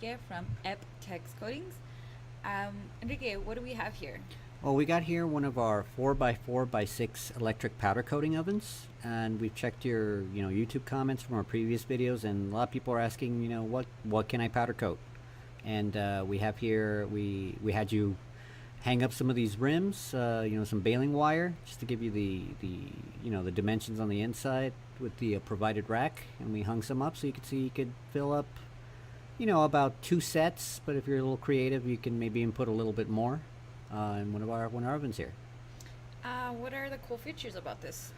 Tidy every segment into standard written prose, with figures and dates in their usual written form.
Enrique from Text Coatings. Enrique, what do we have here? Well, we got here one of our 4x4x6 electric powder coating ovens, and we've checked your YouTube comments from our previous videos, and a lot of people are asking, what can I powder coat? And we have here, we had you hang up some of these rims, some baling wire, just to give you the dimensions on the inside with the provided rack, and we hung some up so you could see you could fill up, about 2 sets. But if you're a little creative, you can maybe input a little bit more in one of our ovens here. What are the cool features about this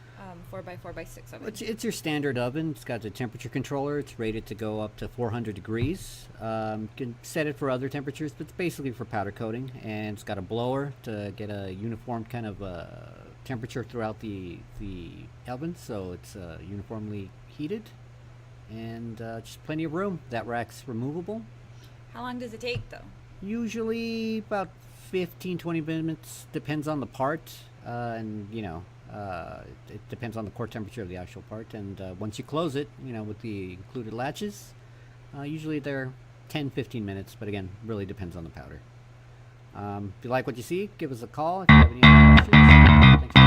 4x4x6 oven? It's your standard oven. It's got a temperature controller. It's rated to go up to 400 degrees. You can set it for other temperatures, but it's basically for powder coating. And it's got a blower to get a uniform kind of temperature throughout the oven, so it's uniformly heated. And just plenty of room. That rack's removable. How long does it take, though? Usually about 15-20 minutes, depends on the part, and it depends on the core temperature of the actual part. And once you close it, with the included latches, usually they're 10-15 minutes, but again, really depends on the powder. If you like what you see, give us a call if you have any other questions. Thanks.